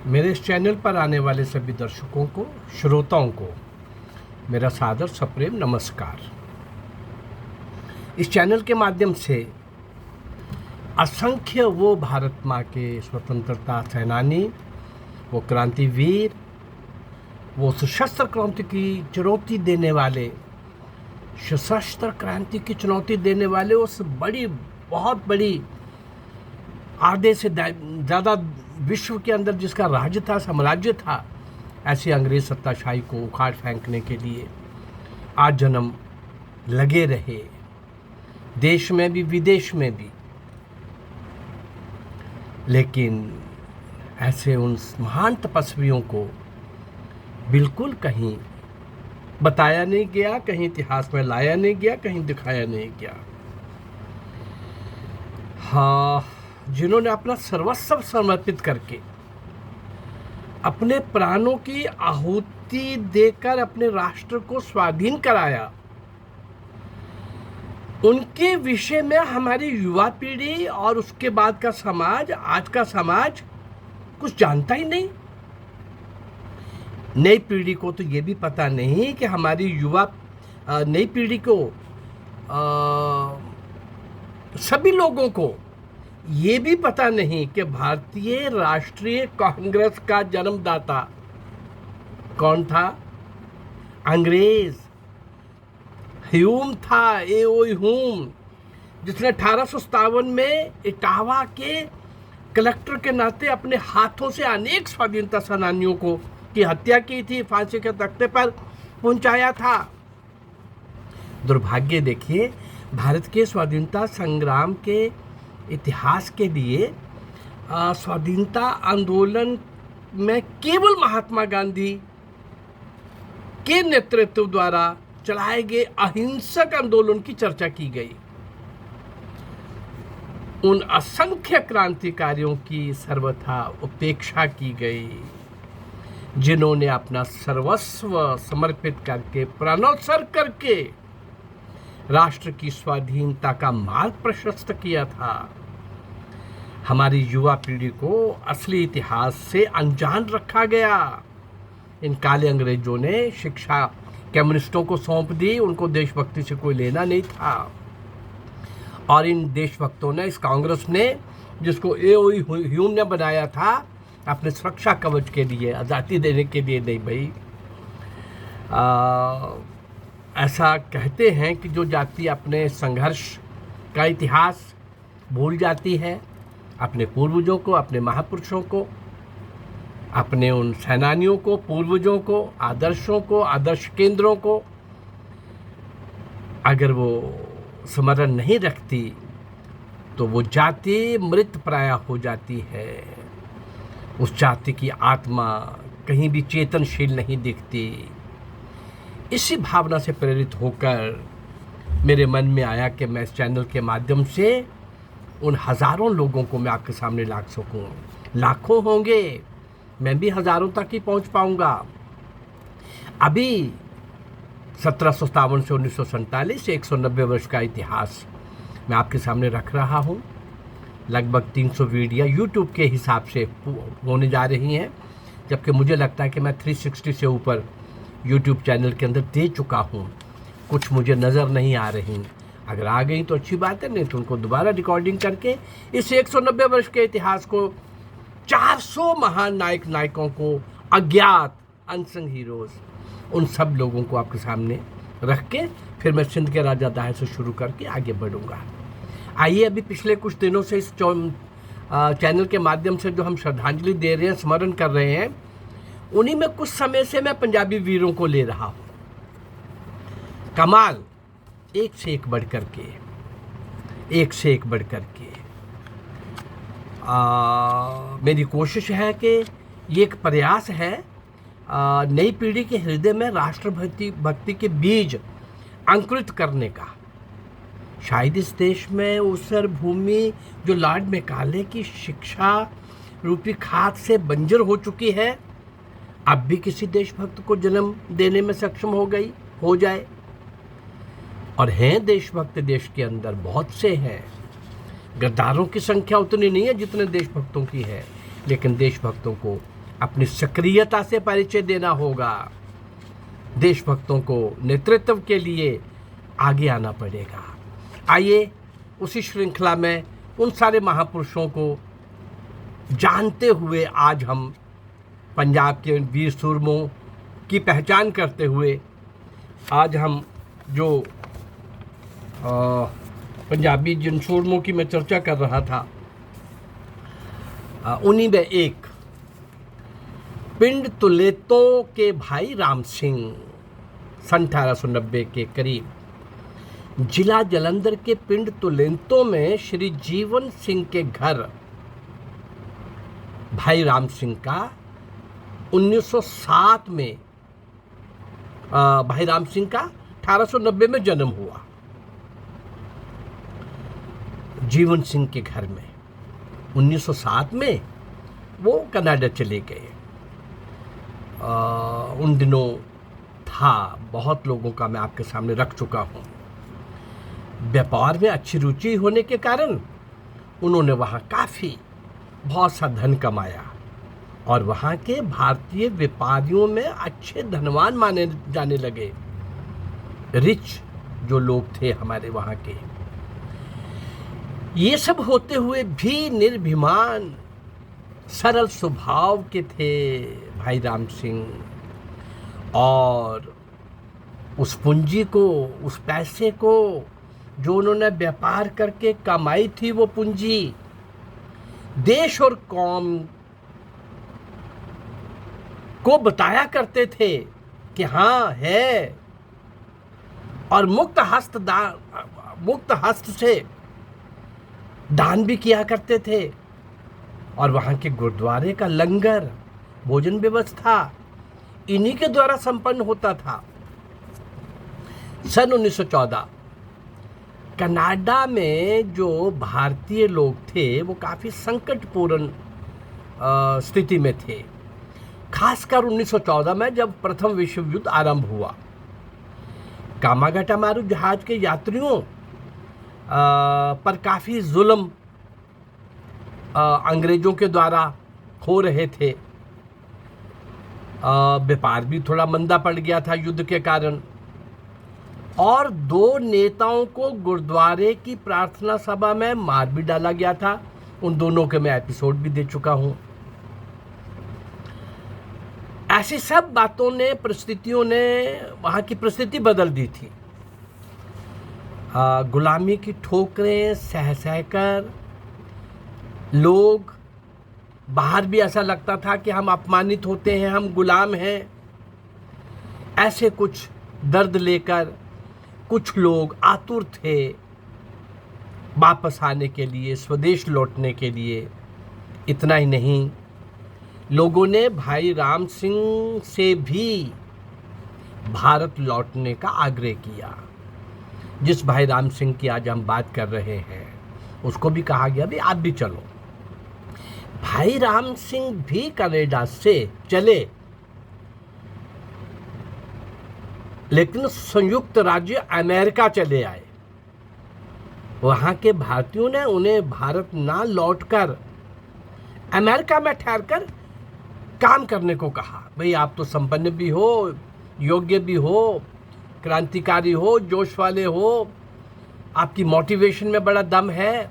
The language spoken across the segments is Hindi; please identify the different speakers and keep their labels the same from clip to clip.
Speaker 1: मेरे इस चैनल पर आने वाले सभी दर्शकों को, श्रोताओं को मेरा सादर सप्रेम नमस्कार। इस चैनल के माध्यम से असंख्य वो भारत माँ के स्वतंत्रता सेनानी, वो क्रांतिवीर, वो सशस्त्र क्रांति की चुनौती देने वाले, सशस्त्र क्रांति की चुनौती देने वाले उस बहुत बड़ी आधे से ज़्यादा विश्व के अंदर जिसका राज्य था, साम्राज्य था, ऐसी अंग्रेज सत्ताशाही को उखाड़ फेंकने के लिए आज जन्म लगे रहे, देश में भी विदेश में भी। लेकिन ऐसे उन महान तपस्वियों को बिल्कुल कहीं बताया नहीं गया, कहीं इतिहास में लाया नहीं गया, कहीं दिखाया नहीं गया। हाँ, जिन्होंने अपना सर्वस्व समर्पित करके, अपने प्राणों की आहुति देकर अपने राष्ट्र को स्वाधीन कराया, उनके विषय में हमारी युवा पीढ़ी और उसके बाद का समाज, आज का समाज कुछ जानता ही नहीं। नई पीढ़ी को तो ये भी पता नहीं कि हमारी नई पीढ़ी को, सभी लोगों को ये भी पता नहीं कि भारतीय राष्ट्रीय कांग्रेस का जन्मदाता कौन था? अंग्रेज ह्यूम था, एओ ह्यूम, जिसने 1857 में इटावा के कलेक्टर के नाते अपने हाथों से अनेक स्वाधीनता सेनानियों की हत्या की थी, फांसी के तख्ते पर पहुंचाया था। दुर्भाग्य देखिए, भारत के स्वाधीनता संग्राम के इतिहास के लिए स्वाधीनता आंदोलन में केवल महात्मा गांधी के नेतृत्व द्वारा चलाए गए अहिंसक आंदोलन की चर्चा की गई। उन असंख्य क्रांतिकारियों की सर्वथा उपेक्षा की गई, जिन्होंने अपना सर्वस्व समर्पित करके, प्राणोत्सर्ग करके राष्ट्र की स्वाधीनता का मार्ग प्रशस्त किया था। हमारी युवा पीढ़ी को असली इतिहास से अनजान रखा गया। इन काले अंग्रेजों ने शिक्षा कम्युनिस्टों को सौंप दी, उनको देशभक्ति से कोई लेना नहीं था। और इन देशभक्तों ने, इस कांग्रेस ने, जिसको एओ ह्यूम ने बनाया था अपने सुरक्षा कवच के लिए, आज़ादी देने के लिए नहीं भाई। ऐसा कहते हैं कि जो जाति अपने संघर्ष का इतिहास भूल जाती है, अपने पूर्वजों को, अपने महापुरुषों को, अपने उन सेनानियों को, पूर्वजों को, आदर्शों को, आदर्श केंद्रों को अगर वो स्मरण नहीं रखती तो वो जाति मृतप्राय हो जाती है। उस जाति की आत्मा कहीं भी चेतनशील नहीं दिखती। इसी भावना से प्रेरित होकर मेरे मन में आया कि मैं इस चैनल के माध्यम से उन हज़ारों लोगों को मैं आपके सामने ला सकूं। लाखों होंगे, मैं भी हज़ारों तक ही पहुंच पाऊंगा। अभी 1757 से 1947 190 वर्ष का इतिहास मैं आपके सामने रख रहा हूं। लगभग 300 वीडियो यूट्यूब के हिसाब से होने जा रही हैं, जबकि मुझे लगता है कि मैं 360 से ऊपर यूट्यूब चैनल के अंदर दे चुका हूं। कुछ मुझे नज़र नहीं आ रही, अगर आ गई तो अच्छी बात है, नहीं तो उनको दोबारा रिकॉर्डिंग करके इस 190 वर्ष के इतिहास को, 400 महान नायकों को, अज्ञात अनसंग हीरोज, उन सब लोगों को आपके सामने रख के फिर मैं सिंध के राजा दाहे से शुरू करके आगे बढ़ूंगा। आइए, अभी पिछले कुछ दिनों से इस चैनल के माध्यम से जो हम श्रद्धांजलि दे रहे हैं, स्मरण कर रहे हैं, उन्हीं में कुछ समय से मैं पंजाबी वीरों को ले रहा हूँ। कमाल, एक से एक बढ़ करके, एक से एक बढ़ करके। मेरी कोशिश है कि ये एक प्रयास है नई पीढ़ी के हृदय में राष्ट्रभक्ति के बीज अंकुरित करने का। शायद इस देश में उसर भूमि जो लॉर्ड मैकाले की शिक्षा रूपी खाद से बंजर हो चुकी है, अब भी किसी देशभक्त को जन्म देने में सक्षम हो जाए। और हैं देशभक्त, देश के अंदर बहुत से हैं। गद्दारों की संख्या उतनी नहीं है जितने देशभक्तों की है, लेकिन देशभक्तों को अपनी सक्रियता से परिचय देना होगा। देशभक्तों को नेतृत्व के लिए आगे आना पड़ेगा। आइए उसी श्रृंखला में उन सारे महापुरुषों को जानते हुए आज हम पंजाब के वीर सूरमों की पहचान करते हुए आज हम जो पंजाबी जिन सूरमों की मैं चर्चा कर रहा था उन्हीं में एक पिंड तुलेतों के भाई राम सिंह सन 1890 के करीब जिला जालंधर के पिंड तुलेतों में श्री जीवन सिंह के घर भाई राम सिंह का 1907 में भाई राम सिंह का 1890 में जन्म हुआ। जीवन सिंह के घर में 1907 में वो कनाडा चले गए। उन दिनों था, बहुत लोगों का मैं आपके सामने रख चुका हूँ। व्यापार में अच्छी रुचि होने के कारण उन्होंने वहाँ काफ़ी बहुत सा धन कमाया और वहाँ के भारतीय व्यापारियों में अच्छे धनवान माने जाने लगे। रिच जो लोग थे हमारे वहाँ के, ये सब होते हुए भी निर्भिमान सरल स्वभाव के थे भाई राम सिंह। और उस पूंजी को, उस पैसे को जो उन्होंने व्यापार करके कमाई थी, वो पूंजी देश और कौम को बताया करते थे कि हाँ है, और मुक्त हस्त से दान भी किया करते थे। और वहाँ के गुरुद्वारे का लंगर भोजन व्यवस्था इन्हीं के द्वारा संपन्न होता था। सन 1914 कनाडा में जो भारतीय लोग थे वो काफ़ी संकटपूर्ण स्थिति में थे। खासकर 1914 में जब प्रथम विश्व युद्ध आरंभ हुआ, कामागाटामारू जहाज के यात्रियों पर काफ़ी जुल्म अंग्रेज़ों के द्वारा हो रहे थे। व्यापार भी थोड़ा मंदा पड़ गया था युद्ध के कारण। और दो नेताओं को गुरुद्वारे की प्रार्थना सभा में मार भी डाला गया था। उन दोनों के मैं एपिसोड भी दे चुका हूँ। ऐसी सब बातों ने, परिस्थितियों ने वहाँ की परिस्थिति बदल दी थी। गुलामी की ठोकरें सह सहकर लोग, बाहर भी ऐसा लगता था कि हम अपमानित होते हैं, हम गुलाम हैं। ऐसे कुछ दर्द लेकर कुछ लोग आतुर थे वापस आने के लिए, स्वदेश लौटने के लिए। इतना ही नहीं, लोगों ने भाई राम सिंह से भी भारत लौटने का आग्रह किया। जिस भाई राम सिंह की आज हम बात कर रहे हैं उसको भी कहा गया भी आप भी चलो। भाई राम सिंह भी कनाडा से चले, लेकिन संयुक्त राज्य अमेरिका चले आए। वहाँ के भारतीयों ने उन्हें भारत ना लौटकर अमेरिका में ठहरकर काम करने को कहा। भाई आप तो संपन्न भी हो, योग्य भी हो, क्रांतिकारी हो, जोश वाले हो, आपकी मोटिवेशन में बड़ा दम है,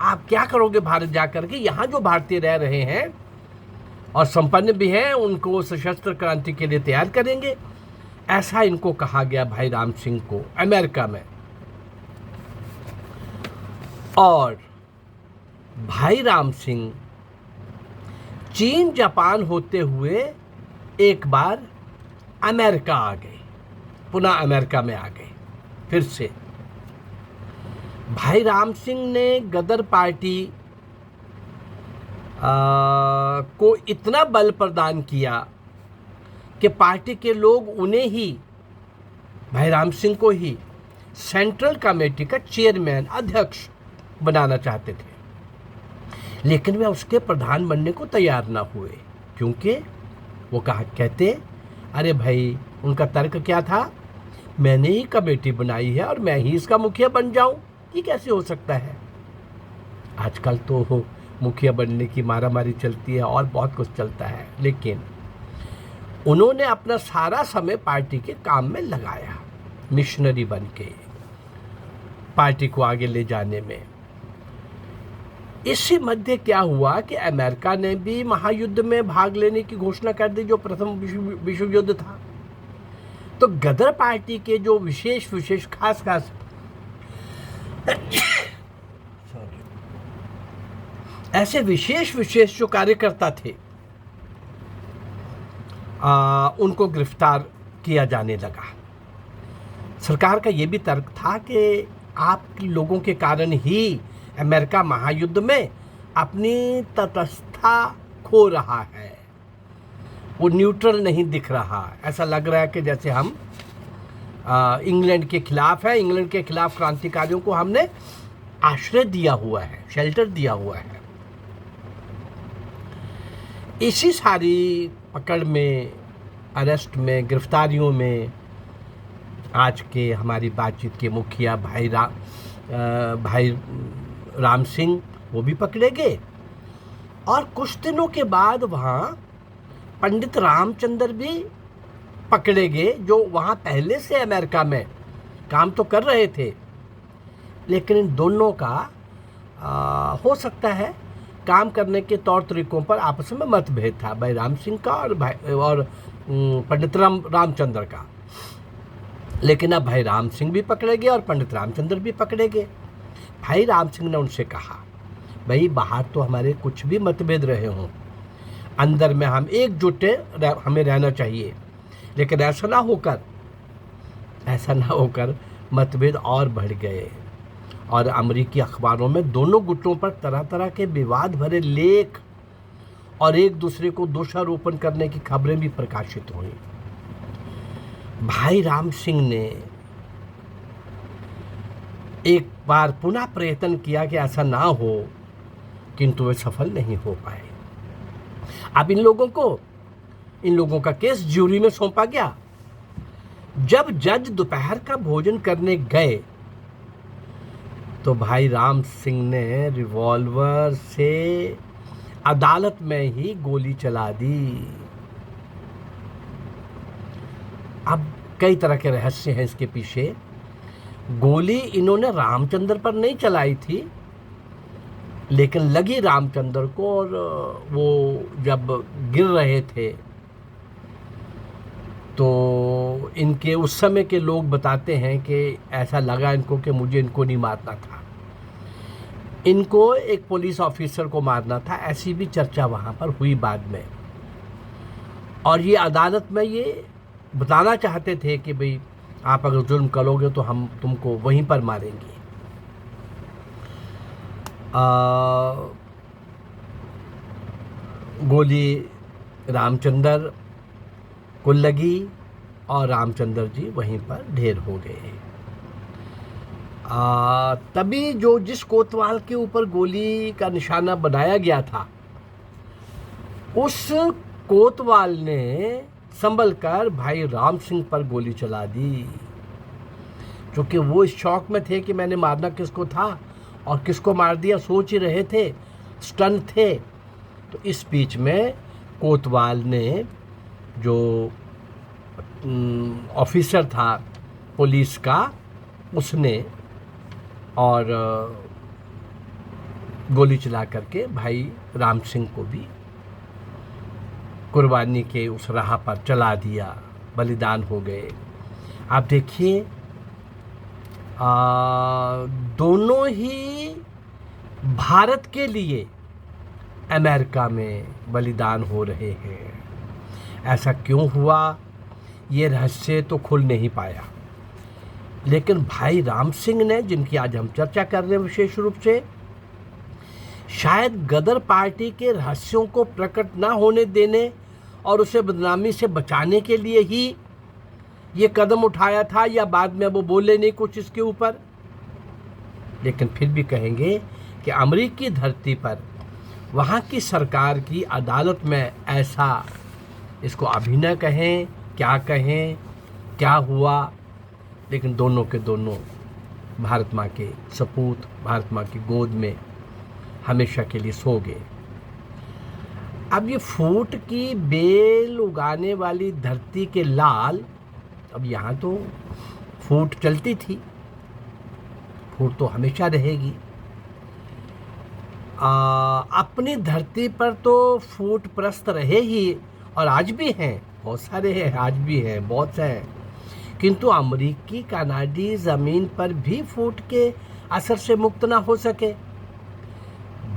Speaker 1: आप क्या करोगे भारत जाकर के? यहाँ जो भारतीय रह रहे हैं और संपन्न भी हैं, उनको सशस्त्र क्रांति के लिए तैयार करेंगे। ऐसा इनको कहा गया भाई राम सिंह को अमेरिका में। और भाई राम सिंह चीन जापान होते हुए एक बार अमेरिका आ गए, पुनः अमेरिका में आ गए फिर से। भाई राम सिंह ने गदर पार्टी को इतना बल प्रदान किया कि पार्टी के लोग उन्हें ही, भाई राम सिंह को ही सेंट्रल कमेटी का चेयरमैन, अध्यक्ष बनाना चाहते थे। लेकिन वे उसके प्रधान बनने को तैयार ना हुए, क्योंकि वो कहते अरे भाई, उनका तर्क क्या था, मैंने ही कमेटी बनाई है और मैं ही इसका मुखिया बन जाऊं, ये कैसे हो सकता है? आजकल तो मुखिया बनने की मारामारी चलती है और बहुत कुछ चलता है, लेकिन उन्होंने अपना सारा समय पार्टी के काम में लगाया, मिशनरी बन के पार्टी को आगे ले जाने में। इसी मध्य क्या हुआ कि अमेरिका ने भी महायुद्ध में भाग लेने की घोषणा कर दी, जो प्रथम विश्व युद्ध था। तो गदर पार्टी के जो विशेष खास ऐसे विशेष जो कार्यकर्ता थे, उनको गिरफ्तार किया जाने लगा। सरकार का यह भी तर्क था कि आप लोगों के कारण ही अमेरिका महायुद्ध में अपनी तटस्थता खो रहा है, वो न्यूट्रल नहीं दिख रहा। ऐसा लग रहा है कि जैसे हम इंग्लैंड के खिलाफ है, इंग्लैंड के खिलाफ क्रांतिकारियों को हमने आश्रय दिया हुआ है, शेल्टर दिया हुआ है। इसी सारी पकड़ में, अरेस्ट में, गिरफ्तारियों में आज के हमारी बातचीत के मुखिया भाई राम सिंह वो भी पकड़े गए, और कुछ दिनों के बाद वहाँ पंडित रामचंद्र भी पकड़े गए, जो वहाँ पहले से अमेरिका में काम तो कर रहे थे, लेकिन इन दोनों का हो सकता है काम करने के तौर तरीकों पर आपस में मतभेद था, भाई राम सिंह का और पंडित रामचंद्र का। लेकिन अब भाई राम सिंह भी पकड़े गए और पंडित रामचंद्र भी पकड़े गए। भाई राम सिंह ने उनसे कहा, भाई बाहर तो हमारे कुछ भी मतभेद रहे हों, अंदर में हम एकजुट हमें रहना चाहिए, लेकिन ऐसा ना होकर मतभेद और बढ़ गए, और अमेरिकी अखबारों में दोनों गुटों पर तरह तरह के विवाद भरे लेख और एक दूसरे को दोषारोपण करने की खबरें भी प्रकाशित हुई। भाई राम सिंह ने एक बार पुनः प्रयत्न किया कि ऐसा ना हो, किंतु वे सफल नहीं हो पाए। अब इन लोगों का केस ज्यूरी में सौंपा गया। जब जज दोपहर का भोजन करने गए तो भाई राम सिंह ने रिवॉल्वर से अदालत में ही गोली चला दी। अब कई तरह के रहस्य हैं इसके पीछे। गोली इन्होंने रामचंद्र पर नहीं चलाई थी, लेकिन लगी रामचंद्र को, और वो जब गिर रहे थे तो इनके उस समय के लोग बताते हैं कि ऐसा लगा इनको कि मुझे इनको नहीं मारना था, इनको एक पुलिस ऑफिसर को मारना था, ऐसी भी चर्चा वहाँ पर हुई बाद में। और ये अदालत में ये बताना चाहते थे कि भाई आप अगर जुल्म करोगे तो हम तुमको वहीं पर मारेंगे। गोली रामचंद्र को लगी और रामचंद्र जी वहीं पर ढेर हो गए। तभी जिस कोतवाल के ऊपर गोली का निशाना बनाया गया था, उस कोतवाल ने संभल कर भाई राम सिंह पर गोली चला दी, क्योंकि वो इस शौक में थे कि मैंने मारना किसको था और किसको मार दिया, सोच ही रहे थे, स्टन थे। तो इस बीच में कोतवाल ने, जो ऑफिसर था पुलिस का, उसने और गोली चला करके भाई राम सिंह को भी कुर्बानी के उस राह पर चला दिया, बलिदान हो गए। आप देखिए, दोनों ही भारत के लिए अमेरिका में बलिदान हो रहे हैं। ऐसा क्यों हुआ, ये रहस्य तो खुल नहीं पाया, लेकिन भाई राम सिंह ने, जिनकी आज हम चर्चा कर रहे हैं विशेष रूप से, शायद गदर पार्टी के रहस्यों को प्रकट ना होने देने और उसे बदनामी से बचाने के लिए ही ये कदम उठाया था, या बाद में वो बोले नहीं कुछ इसके ऊपर। लेकिन फिर भी कहेंगे कि अमेरिकी धरती पर वहाँ की सरकार की अदालत में ऐसा, इसको अभिनय कहें, क्या कहें, क्या हुआ, लेकिन दोनों के दोनों भारत माँ के सपूत, भारत माँ की गोद में हमेशा के लिए सो गए। अब ये फूट की बेल उगाने वाली धरती के लाल, अब यहाँ तो फूट चलती थी, फूट तो हमेशा रहेगी। अपनी धरती पर तो फूट प्रस्त रहे ही, और आज भी हैं, बहुत सारे हैं, आज भी हैं, बहुत से हैं। किंतु अमेरिकी कनाडी ज़मीन पर भी फूट के असर से मुक्त ना हो सके।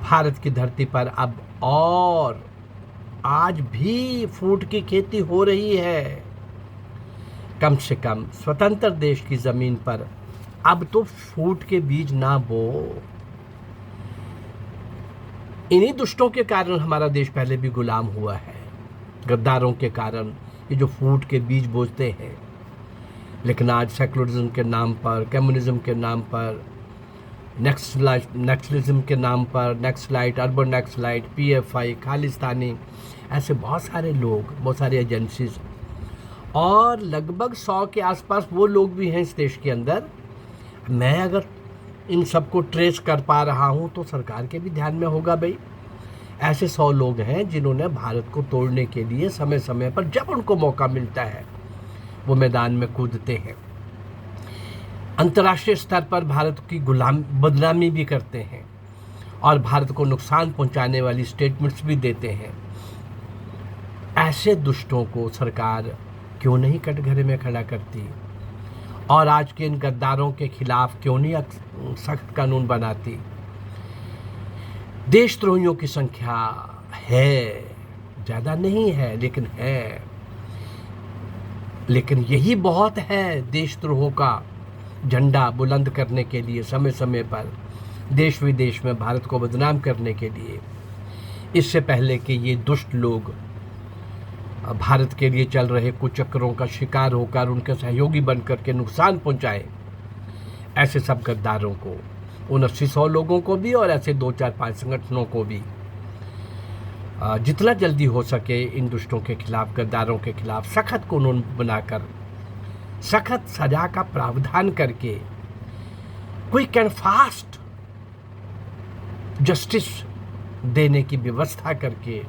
Speaker 1: भारत की धरती पर अब और आज भी फूट की खेती हो रही है। कम से कम स्वतंत्र देश की ज़मीन पर अब तो फूट के बीज ना बो। इन्हीं दुष्टों के कारण हमारा देश पहले भी गुलाम हुआ है, गद्दारों के कारण, ये जो फूट के बीज बोते हैं। लेकिन आज सेकुलरिज्म के नाम पर, कम्युनिज्म के नाम पर, नक्सलिज्म के नाम पर, naxalite, urban naxalite, PFI, Khalistani, ऐसे बहुत सारे लोग, बहुत सारी एजेंसीज, और लगभग 100 के आसपास वो लोग भी हैं इस देश के अंदर। मैं अगर इन सबको ट्रेस कर पा रहा हूँ तो सरकार के भी ध्यान में होगा भाई। ऐसे 100 लोग हैं जिन्होंने भारत को तोड़ने के लिए समय समय पर, जब उनको मौका मिलता है, वो मैदान में कूदते हैं। अंतर्राष्ट्रीय स्तर पर भारत की बदनामी भी करते हैं और भारत को नुकसान पहुंचाने वाली स्टेटमेंट्स भी देते हैं। ऐसे दुष्टों को सरकार क्यों नहीं कटघरे में खड़ा करती, और आज के इन गद्दारों के खिलाफ क्यों नहीं सख्त कानून बनाती। देशद्रोहियों की संख्या है, ज़्यादा नहीं है लेकिन है, लेकिन यही बहुत है देशद्रोहों का झंडा बुलंद करने के लिए, समय समय पर देश विदेश में भारत को बदनाम करने के लिए। इससे पहले कि ये दुष्ट लोग भारत के लिए चल रहे कुचक्रों का शिकार होकर उनके सहयोगी बनकर के नुकसान पहुंचाए, ऐसे सब गद्दारों को, उन 80-100 लोगों को भी और ऐसे 2-4-5 संगठनों को भी जितना जल्दी हो सके इन दुष्टों के खिलाफ, गद्दारों के खिलाफ सख्त कानून बनाकर, सख्त सजा का प्रावधान करके, क्विक एंड फास्ट जस्टिस देने की व्यवस्था करके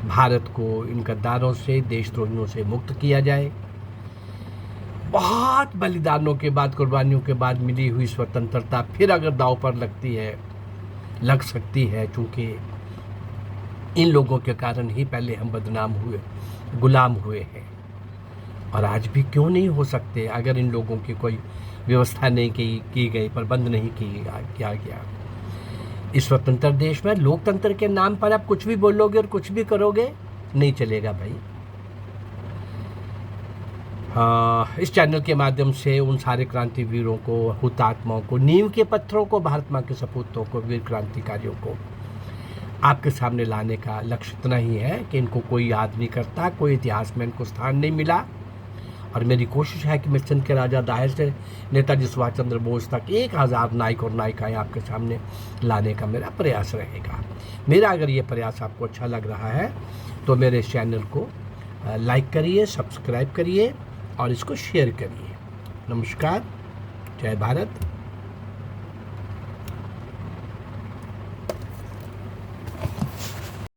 Speaker 1: भारत को इन गद्दारों से, देशद्रोहियों से मुक्त किया जाए। बहुत बलिदानों के बाद, कुर्बानियों के बाद मिली हुई स्वतंत्रता फिर अगर दांव पर लग सकती है, चूँकि इन लोगों के कारण ही पहले हम बदनाम हुए, गुलाम हुए हैं, और आज भी क्यों नहीं हो सकते अगर इन लोगों की कोई व्यवस्था नहीं की गई, प्रबंध नहीं किया गया। इस स्वतंत्र देश में लोकतंत्र के नाम पर आप कुछ भी बोलोगे और कुछ भी करोगे, नहीं चलेगा भाई। इस चैनल के माध्यम से उन सारे क्रांतिवीरों को, हुतात्माओं को, नींव के पत्थरों को, भारत माँ के सपूतों को, वीर क्रांतिकारियों को आपके सामने लाने का लक्ष्य इतना ही है कि इनको कोई याद नहीं करता, कोई इतिहास में इनको स्थान नहीं मिला। और मेरी कोशिश है कि मैं सिंध के राजा दाहिर से नेताजी सुभाष चंद्र बोस तक 1000 नायक और नायिकाएँ आपके सामने लाने का मेरा प्रयास रहेगा। मेरा अगर ये प्रयास आपको अच्छा लग रहा है तो मेरे इस चैनल को लाइक करिए, सब्सक्राइब करिए और इसको शेयर करिए। नमस्कार, जय भारत।